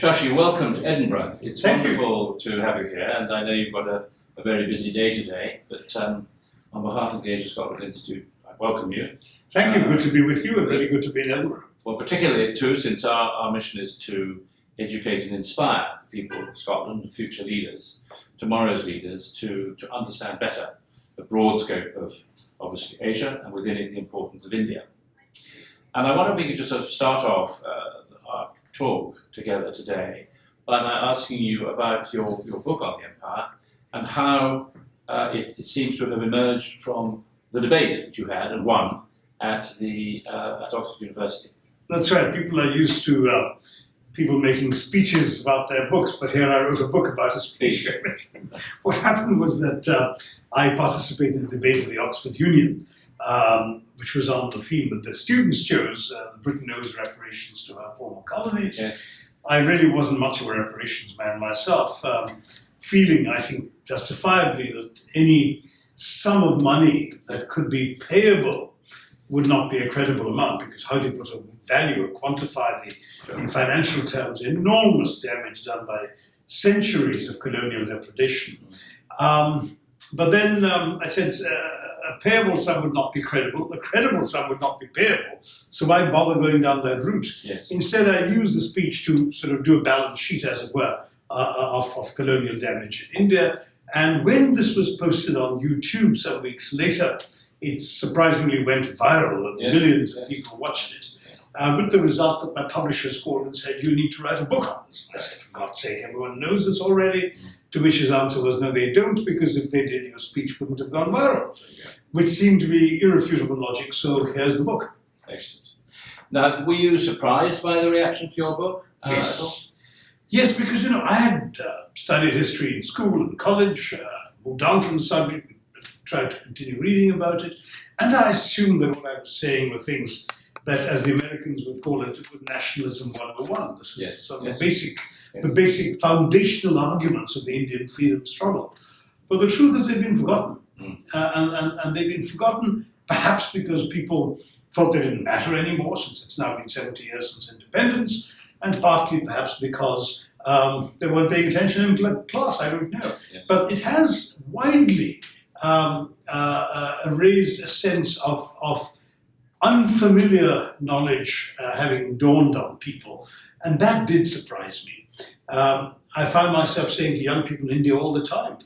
Shashi, welcome to Edinburgh. It's Thank wonderful to have you here, and I know you've got a very busy day today, but on behalf of the Age of Scotland Institute, I welcome you. Thank you. Good to be with you, and really good to be in Edinburgh. Well, particularly too, since our mission is to educate and inspire people of Scotland, future leaders, tomorrow's leaders, to understand better the broad scope of, obviously, Asia, and within it the importance of India. And I wonder if we could just sort of start off our talk together today by asking you about your book on the Empire and how it seems to have emerged from the debate that you had and won at Oxford University. That's right. People are used to people making speeches about their books, but here I wrote a book about a speech. What happened was that I participated in the debate of the Oxford Union, which was on the theme that the students chose, Britain owes reparations to her former colonies. Yes. I really wasn't much of a reparations man myself, feeling, I think, justifiably that any sum of money that could be payable would not be a credible amount, because how do you put a value or quantify in financial terms, enormous damage done by centuries of colonial depredation. But then I said, a payable sum would not be credible, a credible sum would not be payable, so why bother going down that route? Yes. Instead, I used the speech to sort of do a balance sheet, as it were, of colonial damage in India. And when this was posted on YouTube some weeks later, it surprisingly went viral and millions of people watched it. With the result that my publishers called and said, you need to write a book on this. I said, for God's sake, everyone knows this already. To which his answer was, no, they don't, because if they did, your speech wouldn't have gone viral. Which seemed to be irrefutable logic, so here's the book. Excellent. Now, were you surprised by the reaction to your book? Yes. Yes, because, I had studied history in school and college, moved on from the subject, tried to continue reading about it, and I assumed that what I was saying were things that, as the Americans would call it, nationalism 101. This was some of the basic foundational arguments of the Indian freedom struggle. But the truth is they've been forgotten. And they've been forgotten perhaps because people thought they didn't matter anymore, since it's now been 70 years since independence, and partly perhaps because they weren't paying attention in class, I don't know. Yes. But it has widely raised a sense of unfamiliar knowledge having dawned on people, and that did surprise me. I found myself saying to young people in India all the time,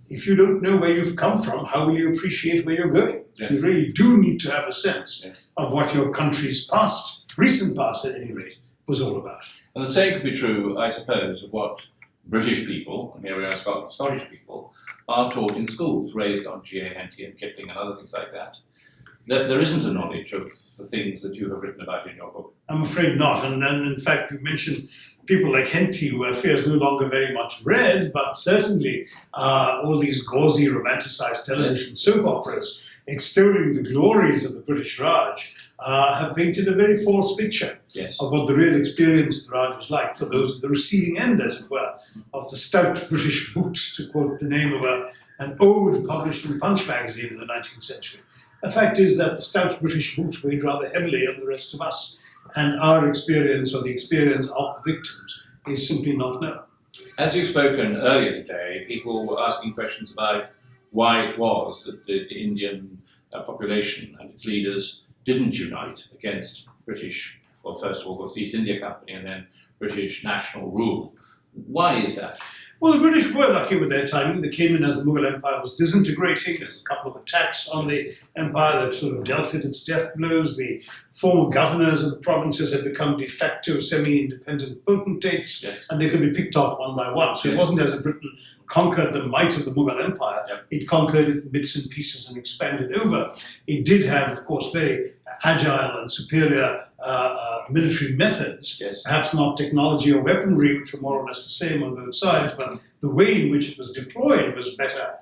if you don't know where you've come from, how will you appreciate where you're going? Yes. You really do need to have a sense of what your country's past, recent past at any rate, was all about. And the same could be true, I suppose, of what British people, and here we are Scottish people, are taught in schools, raised on G.A. Henty and Kipling and other things like that. There isn't a knowledge of the things that you have written about in your book. I'm afraid not. And in fact, you mentioned people like Henty, who I fear is no longer very much read, but certainly all these gauzy, romanticized television soap operas extolling the glories of the British Raj have painted a very false picture of what the real experience of the Raj was like for those at the receiving end, as it were, of the stout British boot, to quote the name of an ode published in Punch magazine in the 19th century. The fact is that the stout British boot weighed rather heavily on the rest of us, and our experience, or the experience of the victims, is simply not known. As you've spoken earlier today, people were asking questions about why it was that the Indian population and its leaders didn't unite against British, well, first of all, the East India Company and then British national rule. Why is that? Well, the British were lucky with their timing. They came in as the Mughal Empire was disintegrating. There was a couple of attacks on the empire that sort of dealt it its death blows. The former governors of the provinces had become de facto semi-independent potentates, and they could be picked off one by one. So it wasn't as if Britain conquered the might of the Mughal Empire. It conquered it in bits and pieces and expanded over. It did have, of course, very agile and superior military methods, perhaps not technology or weaponry, which were more or less the same on both sides, but the way in which it was deployed was better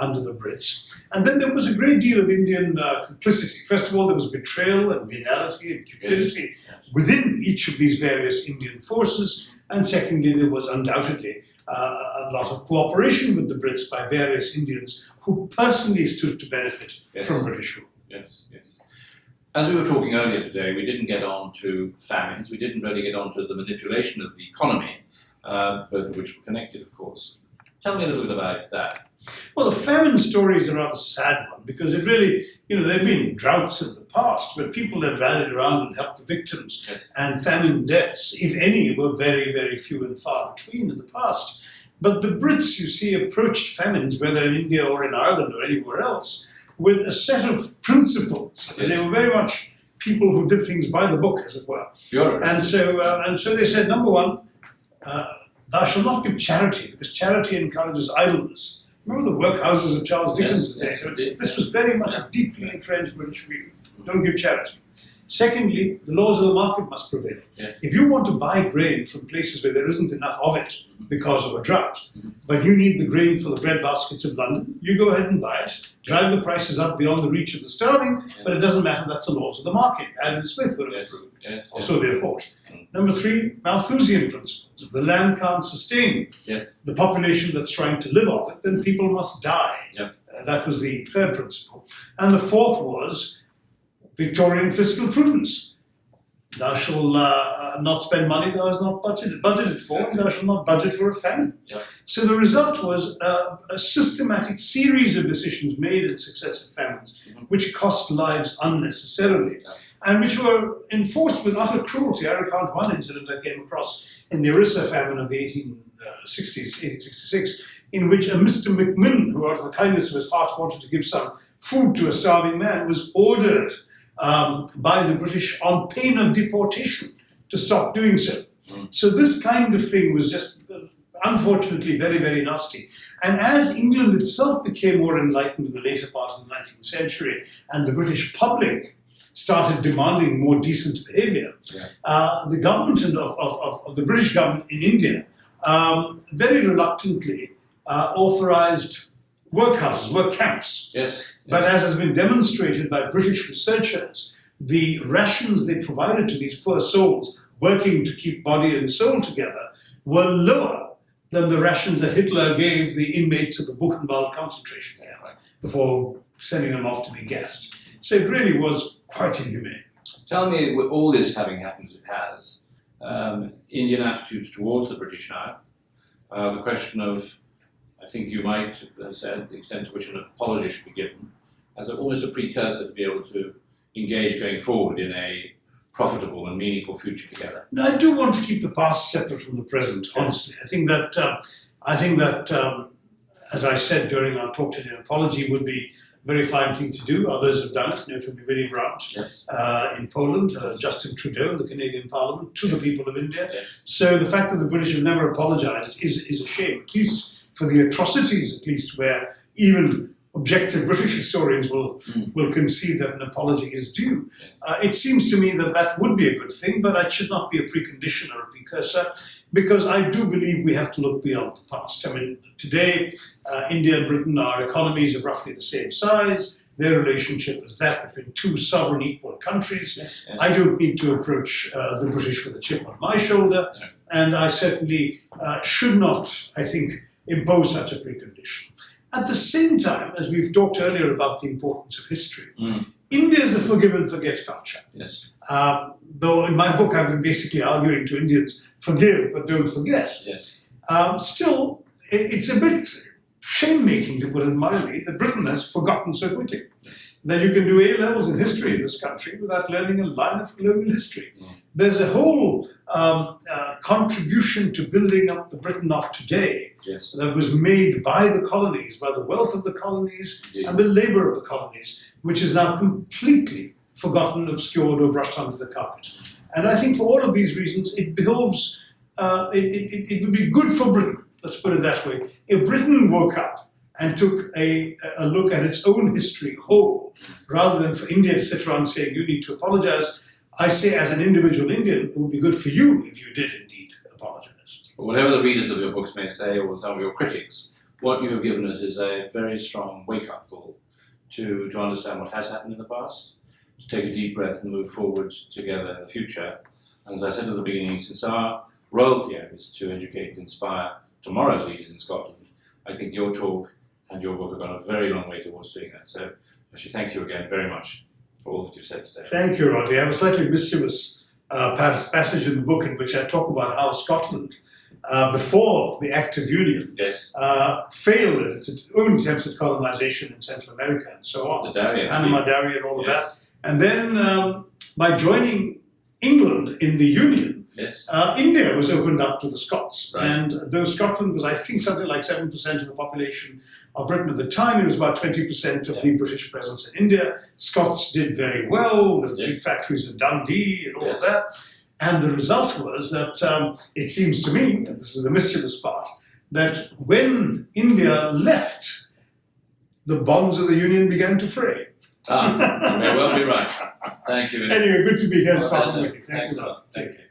under the Brits. And then there was a great deal of Indian complicity. First of all, there was betrayal and venality and cupidity within each of these various Indian forces, and secondly, there was undoubtedly a lot of cooperation with the Brits by various Indians who personally stood to benefit from British rule. As we were talking earlier today, we didn't get on to famines, we didn't really get on to the manipulation of the economy, both of which were connected, of course. Tell me a little bit about that. Well, the famine story is a rather sad one because it really, there have been droughts in the past, but people have rallied around and helped the victims. Yes. And famine deaths, if any, were very, very few and far between in the past. But the Brits, you see, approached famines, whether in India or in Ireland or anywhere else, with a set of principles. Yes. They were very much people who did things by the book, as it were. And so they said, number one, thou shalt not give charity, because charity encourages idleness. Remember the workhouses of Charles Dickens' day? So this was very much a deeply entrenched British view. Don't give charity. Secondly, the laws of the market must prevail. Yes. If you want to buy grain from places where there isn't enough of it because of a drought, but you need the grain for the bread baskets of London, you go ahead and buy it, drive the prices up beyond the reach of the starving, but it doesn't matter, that's the laws of the market. Adam Smith would have approved, or so they thought. Number three, Malthusian principles. If the land can't sustain the population that's trying to live off it, then people must die. That was the third principle. And the fourth was Victorian fiscal prudence. Thou shalt not spend money thou hast not budgeted for, and thou shalt not budget for a famine. So the result was a systematic series of decisions made in successive famines, which cost lives unnecessarily, and which were enforced with utter cruelty. I recount one incident I came across in the Orissa famine of the 1860s, 1866, in which a Mr. McMinn, who out of the kindness of his heart wanted to give some food to a starving man, was ordered by the British on pain of deportation to stop doing so. So this kind of thing was just unfortunately very, very nasty. And as England itself became more enlightened in the later part of the 19th century and the British public started demanding more decent behavior, the government of the British government in India very reluctantly authorized workhouses, work camps. But as has been demonstrated by British researchers, the rations they provided to these poor souls working to keep body and soul together were lower than the rations that Hitler gave the inmates of the Buchenwald concentration camp before sending them off to be gassed. So it really was quite inhumane. Tell me, with all this having happened as it has, Indian attitudes towards the British now, the question of, I think you might have said, the extent to which an apology should be given, as almost a precursor to be able to engage going forward in a profitable and meaningful future together. No, I do want to keep the past separate from the present, honestly. I think that, as I said during our talk today, an apology would be a very fine thing to do. Others have done it, notably Willy Brandt in Poland, Justin Trudeau in the Canadian Parliament, to the people of India. So the fact that the British have never apologized is a shame, at least for the atrocities, at least, where even objective British historians will concede that an apology is due. It seems to me that that would be a good thing, but it should not be a precondition or a precursor, because I do believe we have to look beyond the past. I mean, today, India and Britain are economies of roughly the same size. Their relationship is that between two sovereign equal countries. I don't need to approach the British with a chip on my shoulder, and I certainly should not, I think, impose such a precondition. At the same time, as we've talked earlier about the importance of history, India is a forgive and forget culture. Though in my book I've been basically arguing to Indians, forgive but don't forget. Still, it's a bit shame-making, to put it mildly, that Britain has forgotten so quickly. That you can do A-levels in history in this country without learning a line of colonial history. There's a whole contribution to building up the Britain of today that was made by the colonies, by the wealth of the colonies and the labor of the colonies, which is now completely forgotten, obscured, or brushed under the carpet. And I think for all of these reasons, it behoves, it would be good for Britain, let's put it that way, if Britain woke up and took a look at its own history whole, rather than for India to sit around saying, you need to apologize. I say, as an individual Indian, it would be good for you if you did indeed apologize. But whatever the readers of your books may say, or some of your critics, what you have given us is a very strong wake-up call to understand what has happened in the past, to take a deep breath and move forward together in the future. And as I said at the beginning, since our role here is to educate and inspire tomorrow's leaders in Scotland, I think your talk and your book have gone a very long way towards doing that. So, Shashi, thank you again very much. for all that you've said today. Thank you, Roddy. I have a slightly mischievous passage in the book in which I talk about how Scotland, before the Act of Union, Yes. failed at its own attempts at colonization in Central America and so on. The Darien Panama, scheme. Darien, all of Yes. that. And then by joining England in the Union, Yes. India was opened up to the Scots. Right. And though Scotland was, I think, something like 7% of the population of Britain at the time, it was about 20% of the British presence in India. Scots did very well, the jute factories of Dundee and all of that. And the result was that it seems to me, and this is the mischievous part, that when India left, the bonds of the Union began to fray. You may well be right. Thank you. Anyway, good to be here in Well, Scotland with you. Thank thanks you. a lot. Thank you.